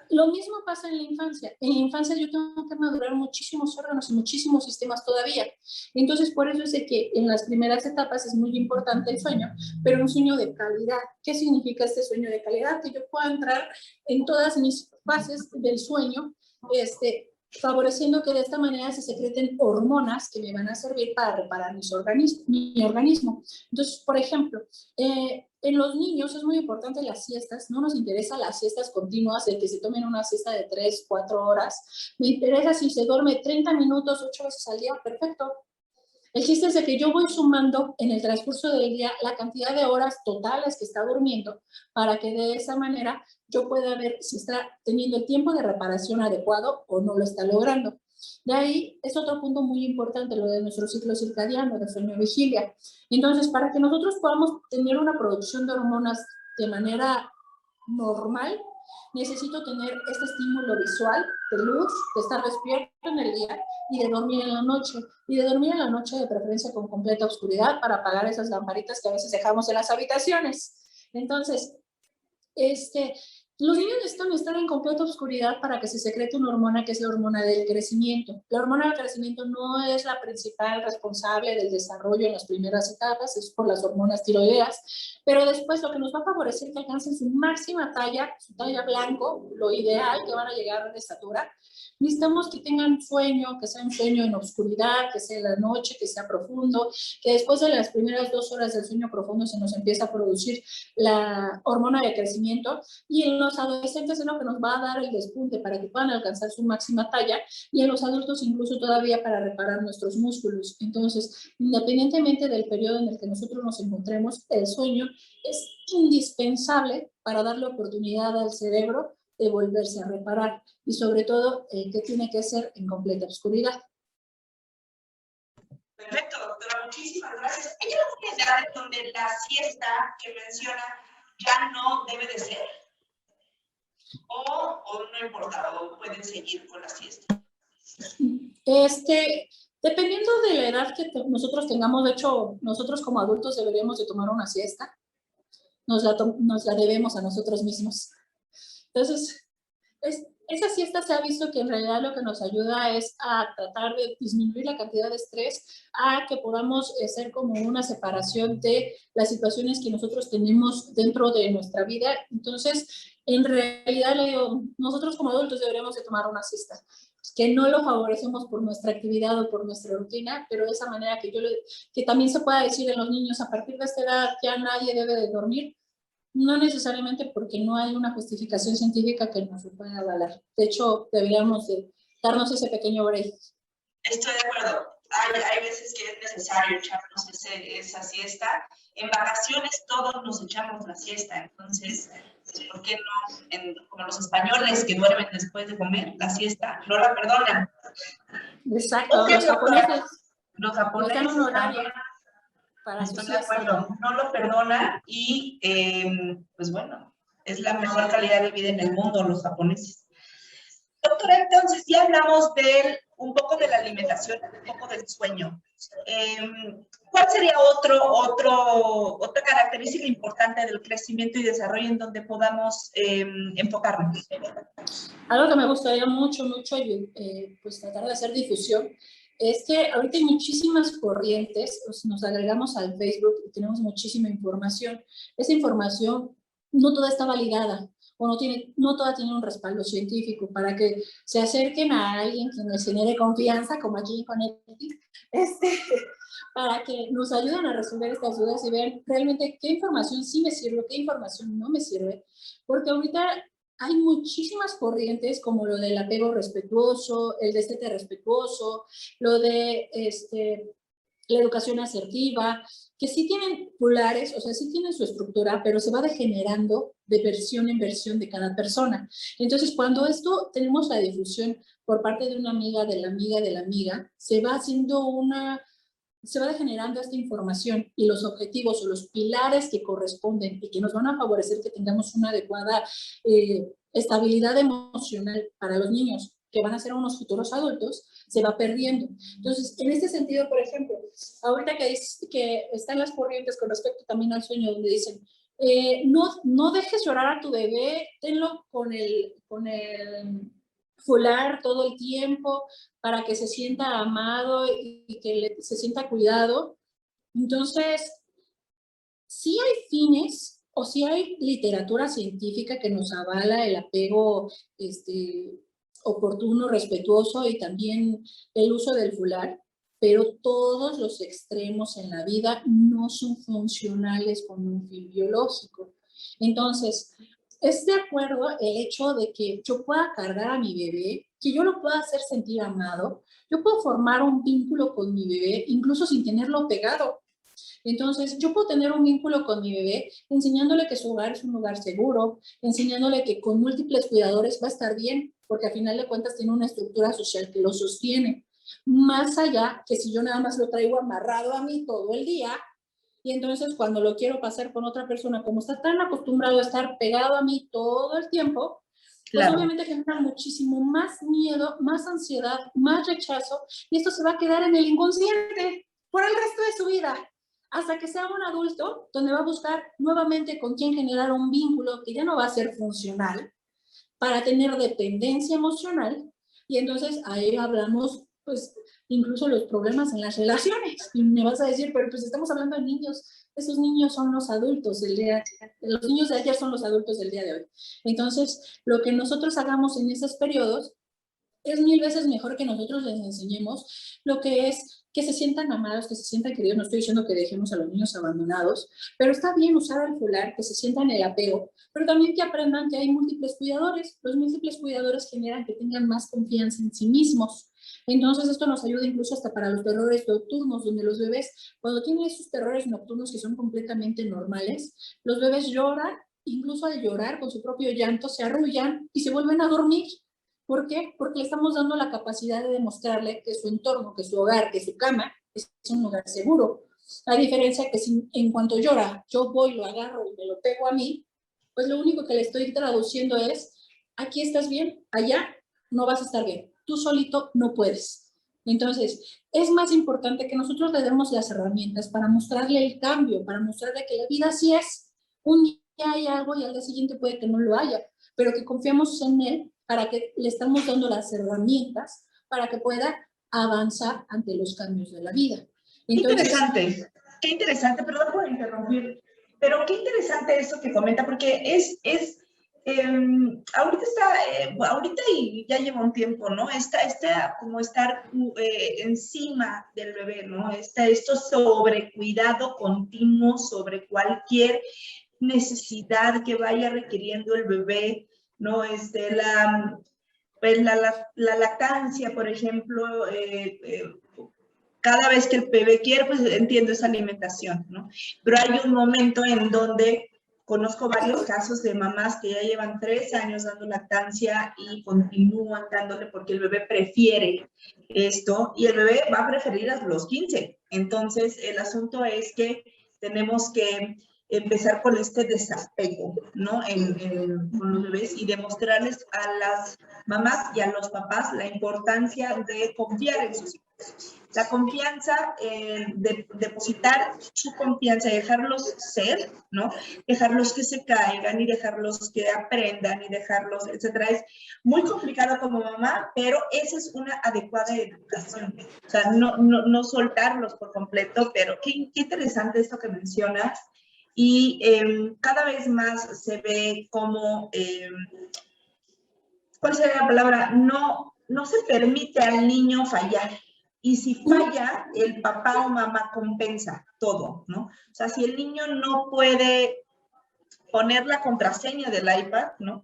B: lo mismo pasa en la infancia. En la infancia yo tengo que madurar muchísimos órganos y muchísimos sistemas todavía. Entonces, por eso es de que en las primeras etapas es muy importante el sueño, pero un sueño de calidad. ¿Qué significa este sueño de calidad? Que yo pueda entrar en todas mis fases del sueño, favoreciendo que de esta manera se secreten hormonas que me van a servir para reparar mi organismo. Entonces, por ejemplo, en los niños es muy importante las siestas, no nos interesa las siestas continuas, de que se tomen una siesta de 3, 4 horas. Me interesa si se duerme 30 minutos, 8 veces al día, perfecto. El chiste es de que yo voy sumando en el transcurso del día la cantidad de horas totales que está durmiendo para que de esa manera yo pueda ver si está teniendo el tiempo de reparación adecuado o no lo está logrando. De ahí es otro punto muy importante, lo de nuestro ciclo circadiano, de sueño-vigilia. Entonces, para que nosotros podamos tener una producción de hormonas de manera normal, necesito tener este estímulo visual, de luz, de estar despierto en el día y de dormir en la noche. Y de dormir en la noche de preferencia con completa oscuridad para apagar esas lamparitas que a veces dejamos en las habitaciones. Entonces, los niños necesitan estar en completa oscuridad para que se secrete una hormona que es la hormona del crecimiento. La hormona del crecimiento no es la principal responsable del desarrollo en las primeras etapas, es por las hormonas tiroideas, pero después lo que nos va a favorecer que alcancen su máxima talla, su talla blanco, lo ideal, que van a llegar de estatura. Necesitamos que tengan sueño, que sea un sueño en oscuridad, que sea en la noche, que sea profundo, que después de las primeras 2 horas del sueño profundo se nos empieza a producir la hormona de crecimiento y en los adolescentes es lo que nos va a dar el despunte para que puedan alcanzar su máxima talla, y en los adultos incluso todavía para reparar nuestros músculos. Entonces, independientemente del periodo en el que nosotros nos encontremos, el sueño es indispensable para darle oportunidad al cerebro de volverse a reparar, y sobre todo que tiene que ser en completa oscuridad.
A: Perfecto, doctora, muchísimas gracias. ¿Hay alguna edad en donde la siesta que menciona ya no debe de ser? ¿O no importa, o pueden seguir con la siesta?
B: Dependiendo de la edad que nosotros tengamos, de hecho, nosotros como adultos deberíamos de tomar una siesta. Nos la debemos a nosotros mismos. Entonces, esa siesta se ha visto que en realidad lo que nos ayuda es a tratar de disminuir la cantidad de estrés, a que podamos hacer como una separación de las situaciones que nosotros tenemos dentro de nuestra vida. Entonces, en realidad, le digo, nosotros como adultos deberíamos de tomar una siesta, que no lo favorecemos por nuestra actividad o por nuestra rutina, pero de esa manera que también se pueda decir en los niños, a partir de esta edad ya nadie debe de dormir. No necesariamente, porque no hay una justificación científica que nos lo pueda avalar. De hecho, deberíamos de darnos ese pequeño break.
A: Estoy de acuerdo. Hay veces que es necesario echarnos esa siesta. En vacaciones todos nos echamos la siesta. Entonces, ¿por qué no? Como los españoles que duermen después de comer, la siesta no la perdonan.
B: Exacto. Okay,
A: los japoneses
B: dan un horario.
A: Estoy de acuerdo, no lo perdona y pues bueno, es la mejor calidad de vida en el mundo, los japoneses. Doctora, entonces ya hablamos un poco de la alimentación, un poco del sueño. ¿Cuál sería otra característica importante del crecimiento y desarrollo en donde podamos enfocarnos?
B: Algo que me gustaría mucho, pues tratar de hacer difusión, es que ahorita hay muchísimas corrientes, nos agregamos al Facebook y tenemos muchísima información. Esa información no toda está validada, o no toda tiene un respaldo científico, para que se acerquen a alguien que les genere confianza, como aquí con Connecticut, para que nos ayuden a resolver estas dudas y ver realmente qué información sí me sirve, qué información no me sirve, porque ahorita hay muchísimas corrientes, como lo del apego respetuoso, el destete respetuoso, lo de la educación asertiva, que sí tienen pilares, o sea, sí tienen su estructura, pero se va degenerando de versión en versión de cada persona. Entonces, cuando tenemos la difusión por parte de una amiga, de la amiga, de la amiga, se va degenerando esta información, y los objetivos o los pilares que corresponden y que nos van a favorecer que tengamos una adecuada estabilidad emocional para los niños que van a ser unos futuros adultos, se va perdiendo. Entonces, en este sentido, por ejemplo, ahorita que están las corrientes con respecto también al sueño, donde dicen, no dejes llorar a tu bebé, tenlo con el fular todo el tiempo para que se sienta amado y que se sienta cuidado. Entonces, sí hay fines o sí hay literatura científica que nos avala el apego oportuno, respetuoso, y también el uso del fular, pero todos los extremos en la vida no son funcionales con un fin biológico. Entonces, es de acuerdo el hecho de que yo pueda cargar a mi bebé, que yo lo pueda hacer sentir amado, yo puedo formar un vínculo con mi bebé incluso sin tenerlo pegado. Entonces, yo puedo tener un vínculo con mi bebé enseñándole que su hogar es un lugar seguro, enseñándole que con múltiples cuidadores va a estar bien, porque al final de cuentas tiene una estructura social que lo sostiene. Más allá que si yo nada más lo traigo amarrado a mí todo el día, y entonces cuando lo quiero pasar con otra persona, como está tan acostumbrado a estar pegado a mí todo el tiempo, pues obviamente genera muchísimo más miedo, más ansiedad, más rechazo, y esto se va a quedar en el inconsciente por el resto de su vida, hasta que sea un adulto donde va a buscar nuevamente con quién generar un vínculo que ya no va a ser funcional, para tener dependencia emocional, y entonces ahí hablamos, pues, incluso los problemas en las relaciones. Y me vas a decir, pero pues estamos hablando de niños, esos niños son los adultos los niños de ayer son los adultos del día de hoy. Entonces, lo que nosotros hagamos en esos periodos es 1000 veces mejor que nosotros les enseñemos lo que es que se sientan amados, que se sientan queridos. No estoy diciendo que dejemos a los niños abandonados, pero está bien usar alfolar, que se sientan el apego, pero también que aprendan que hay múltiples cuidadores. Los múltiples cuidadores generan que tengan más confianza en sí mismos. Entonces esto nos ayuda incluso hasta para los terrores nocturnos, donde los bebés, cuando tienen esos terrores nocturnos que son completamente normales, los bebés lloran, incluso al llorar con su propio llanto, se arrullan y se vuelven a dormir. ¿Por qué? Porque le estamos dando la capacidad de demostrarle que su entorno, que su hogar, que su cama es un lugar seguro. A diferencia que si en cuanto llora, yo voy, lo agarro y me lo pego a mí, pues lo único que le estoy traduciendo es, aquí estás bien, allá no vas a estar bien. Tú solito no puedes. Entonces, es más importante que nosotros le demos las herramientas para mostrarle el cambio, para mostrarle que la vida sí es. Un día hay algo y al día siguiente puede que no lo haya, pero que confiamos en él para que le estamos dando las herramientas para que pueda avanzar ante los cambios de la vida. Entonces,
A: qué interesante, perdón por interrumpir, pero qué interesante eso que comenta, porque ahorita y ya lleva un tiempo, ¿no? Como estar encima del bebé, ¿no? Esto sobre cuidado continuo, sobre cualquier necesidad que vaya requiriendo el bebé, ¿no? La lactancia, por ejemplo, cada vez que el bebé quiere, pues entiendo esa alimentación, ¿no? Pero hay un momento en donde conozco varios casos de mamás que ya llevan 3 años dando lactancia y continúan dándole porque el bebé prefiere esto y el bebé va a preferir a los 15. Entonces, el asunto es que tenemos que empezar con este desapego, ¿no? Con los bebés y demostrarles a las mamás y a los papás la importancia de confiar en sus hijos. La confianza, depositar su confianza y dejarlos ser, ¿no? Dejarlos que se caigan y dejarlos que aprendan y dejarlos, etcétera. Es muy complicado como mamá, pero esa es una adecuada educación. O sea, no soltarlos por completo, pero qué interesante esto que mencionas. Y cada vez más se ve como, ¿cuál sería la palabra? No se permite al niño fallar. Y si falla, el papá o mamá compensa todo, ¿no? O sea, si el niño no puede poner la contraseña del iPad, ¿no?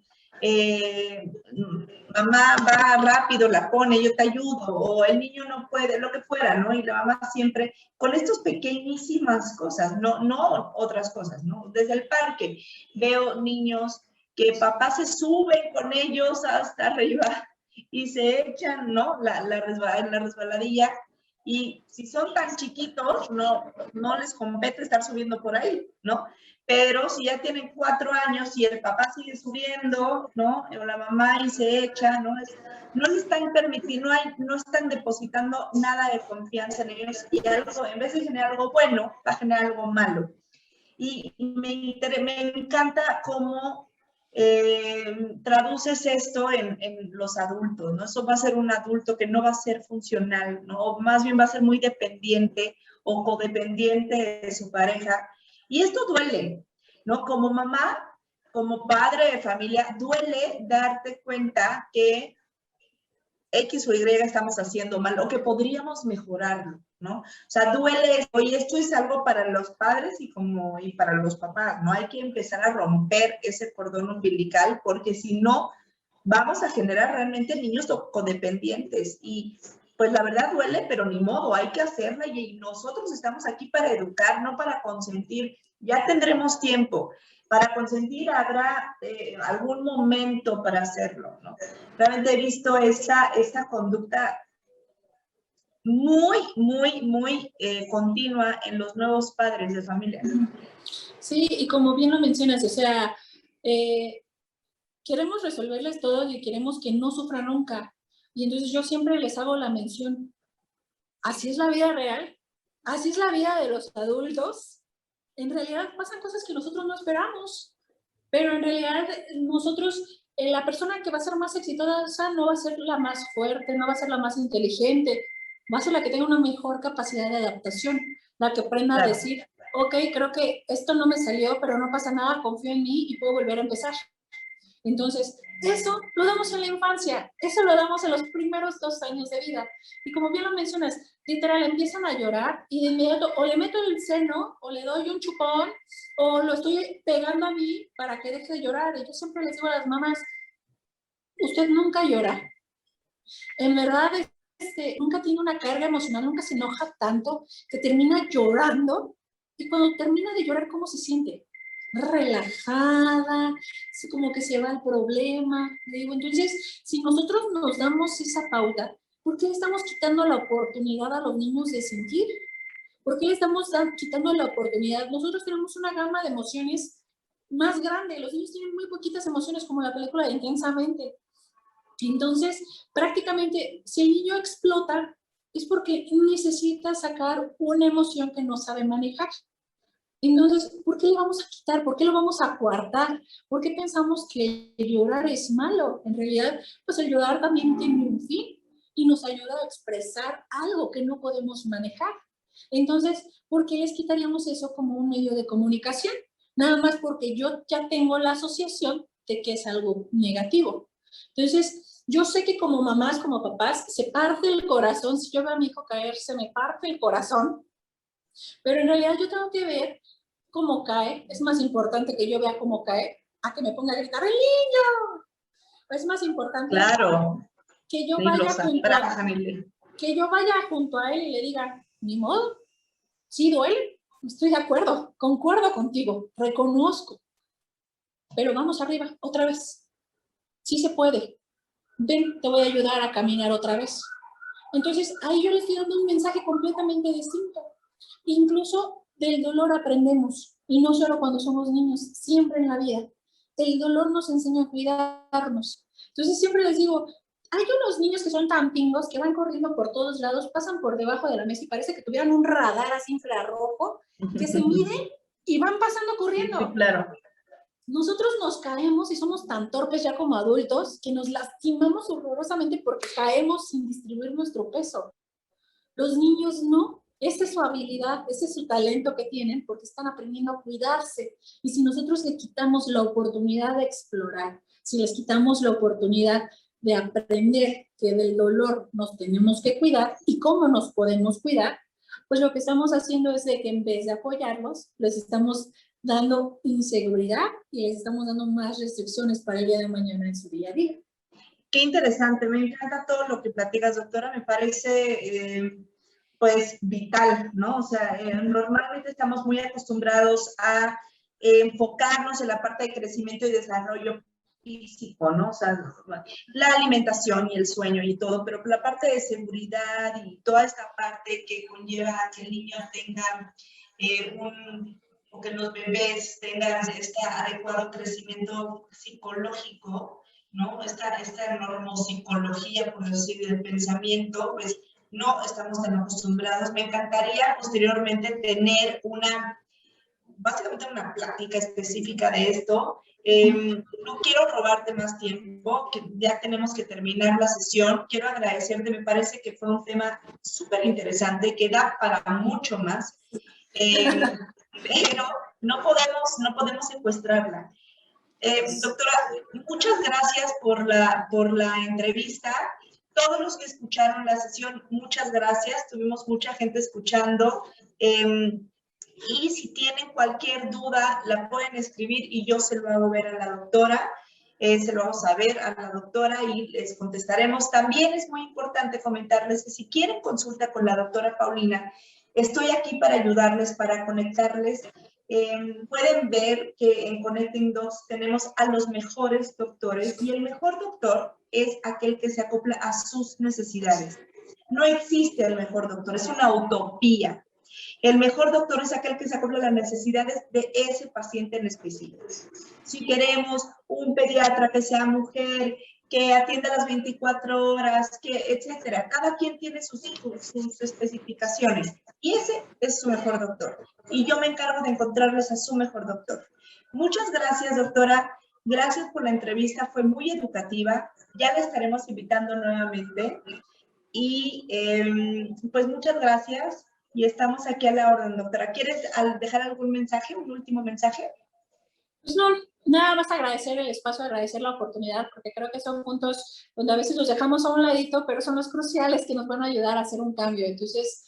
A: Mamá va rápido, la pone, yo te ayudo, o el niño no puede, lo que fuera, ¿no? Y la mamá siempre, con estas pequeñísimas cosas, no otras cosas, ¿no? Desde el parque veo niños que papá se sube con ellos hasta arriba y se echan, ¿no? En la resbaladilla. Y si son tan chiquitos, no les compete estar subiendo por ahí, ¿no? Pero si ya tienen 4 años y el papá sigue subiendo, ¿no? O la mamá y se echa, ¿no? No les están permitiendo, no están depositando nada de confianza en ellos y algo, en vez de generar algo bueno, va a generar algo malo. Y me encanta cómo traduces esto en los adultos, ¿no? Eso va a ser un adulto que no va a ser funcional, ¿no? O más bien va a ser muy dependiente o codependiente de su pareja. Y esto duele, ¿no? Como mamá, como padre de familia, duele darte cuenta que X o Y estamos haciendo mal o que podríamos mejorarlo, ¿no? O sea, duele esto y esto es algo para los padres y para los papás, ¿no? Hay que empezar a romper ese cordón umbilical porque si no, vamos a generar realmente niños codependientes y pues la verdad duele, pero ni modo, hay que hacerla y nosotros estamos aquí para educar, no para consentir. Ya tendremos tiempo. Para consentir habrá algún momento para hacerlo, ¿no? Realmente he visto esta conducta muy continua en los nuevos padres de familia.
B: Sí, y como bien lo mencionas, o sea, queremos resolverles todo y queremos que no sufran nunca. Y entonces yo siempre les hago la mención, así es la vida real, así es la vida de los adultos. En realidad pasan cosas que nosotros no esperamos, pero en realidad nosotros, la persona que va a ser más exitosa no va a ser la más fuerte, no va a ser la más inteligente, va a ser la que tenga una mejor capacidad de adaptación, la que aprenda a decir, ok, creo que esto no me salió, pero no pasa nada, confío en mí y puedo volver a empezar. Entonces, eso lo damos en la infancia, eso lo damos en los primeros 2 años de vida. Y como bien lo mencionas, literal, empiezan a llorar y de inmediato o le meto el seno, o le doy un chupón, o lo estoy pegando a mí para que deje de llorar. Y yo siempre les digo a las mamás, usted nunca llora. En verdad, nunca tiene una carga emocional, nunca se enoja tanto que termina llorando. Y cuando termina de llorar, ¿cómo se siente? Relajada, así como que se va el problema. Le digo, entonces, si nosotros nos damos esa pauta, ¿por qué le estamos quitando la oportunidad a los niños de sentir? ¿Por qué le estamos quitando la oportunidad? Nosotros tenemos una gama de emociones más grande. Los niños tienen muy poquitas emociones, como la película de Intensamente. Entonces, prácticamente, si el niño explota, es porque necesita sacar una emoción que no sabe manejar. Entonces, ¿por qué le vamos a quitar? ¿Por qué lo vamos a coartar? ¿Por qué pensamos que llorar es malo? En realidad, pues el llorar también tiene un fin y nos ayuda a expresar algo que no podemos manejar. Entonces, ¿por qué les quitaríamos eso como un medio de comunicación? Nada más porque yo ya tengo la asociación de que es algo negativo. Entonces, yo sé que como mamás, como papás, se parte el corazón. Si yo veo a mi hijo caer, se me parte el corazón. Pero en realidad yo tengo que ver cómo cae. Es más importante que yo vea cómo cae a que me ponga a gritar, ¡el niño! Es más importante
A: Claro,
B: que yo
A: y
B: vaya
A: los
B: junto a,
A: abrazan y
B: que yo vaya junto a él y le diga, ni modo, sí duele, estoy de acuerdo, concuerdo contigo, reconozco, pero vamos arriba, otra vez. Sí se puede. Ven, te voy a ayudar a caminar otra vez. Entonces, ahí yo le estoy dando un mensaje completamente distinto. Incluso del dolor aprendemos, y no solo cuando somos niños, siempre en la vida. El dolor nos enseña a cuidarnos. Entonces, siempre les digo, hay unos niños que son tan pingos que van corriendo por todos lados, pasan por debajo de la mesa y parece que tuvieran un radar así infrarrojo, que se miden y van pasando corriendo.
A: sí, claro.
B: Nosotros nos caemos y somos tan torpes ya como adultos que nos lastimamos horrorosamente porque caemos sin distribuir nuestro peso. Los niños no. Esa es su habilidad, ese es su talento que tienen porque están aprendiendo a cuidarse. Y si nosotros les quitamos la oportunidad de explorar, si les quitamos la oportunidad de aprender que del dolor nos tenemos que cuidar y cómo nos podemos cuidar, pues lo que estamos haciendo es de que en vez de apoyarlos, les estamos dando inseguridad y les estamos dando más restricciones para el día de mañana en su día a día.
A: Qué interesante, me encanta todo lo que platicas, doctora, me parece pues vital, ¿no? O sea, normalmente estamos muy acostumbrados a enfocarnos en la parte de crecimiento y desarrollo físico, ¿no? O sea, la alimentación y el sueño y todo, pero la parte de seguridad y toda esta parte que conlleva que el niño tenga o que los bebés tengan este adecuado crecimiento psicológico, ¿no? Esta normopsicología, por decir, del pensamiento, pues no estamos tan acostumbrados. Me encantaría posteriormente tener básicamente una plática específica de esto. No quiero robarte más tiempo, que ya tenemos que terminar la sesión. Quiero agradecerte, me parece que fue un tema súper interesante, que da para mucho más, pero no podemos secuestrarla. Doctora, muchas gracias por la entrevista. Todos los que escucharon la sesión, muchas gracias. Tuvimos mucha gente escuchando. Y si tienen cualquier duda, la pueden escribir y yo se lo hago ver a la doctora. Se lo vamos a ver a la doctora y les contestaremos. También es muy importante comentarles que si quieren consulta con la doctora Paulina, estoy aquí para ayudarles, para conectarles. Pueden ver que en Connecting Dots tenemos a los mejores doctores y el mejor doctor es aquel que se acopla a sus necesidades. No existe el mejor doctor, es una utopía. El mejor doctor es aquel que se acopla a las necesidades de ese paciente en específico. Si queremos un pediatra que sea mujer, que atienda las 24 horas, etcétera. Cada quien tiene sus especificaciones y ese es su mejor doctor. Y yo me encargo de encontrarles a su mejor doctor. Muchas gracias, doctora. Gracias por la entrevista, fue muy educativa. Ya le estaremos invitando nuevamente. Y pues muchas gracias y estamos aquí a la orden, doctora. ¿Quieres dejar algún mensaje, un último mensaje?
B: Pues no, Nada más agradecer el espacio, agradecer la oportunidad, porque creo que son puntos donde a veces los dejamos a un ladito, pero son los cruciales que nos van a ayudar a hacer un cambio. Entonces,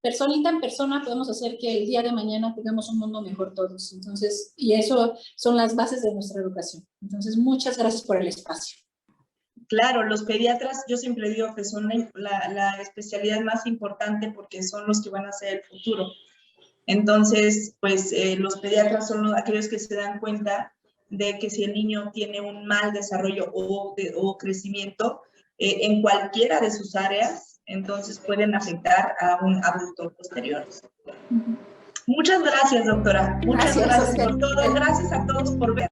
B: personita en persona podemos hacer que el día de mañana tengamos un mundo mejor todos. Entonces, y eso son las bases de nuestra educación. Entonces, muchas gracias por el espacio.
A: Claro, los pediatras, yo siempre digo que son la especialidad más importante porque son los que van a ser el futuro. Entonces, pues los pediatras son aquellos que se dan cuenta de que si el niño tiene un mal desarrollo o crecimiento en cualquiera de sus áreas, entonces pueden afectar a un adulto posterior. Muchas gracias, doctora. Muchas gracias por todo. Gracias a todos por ver.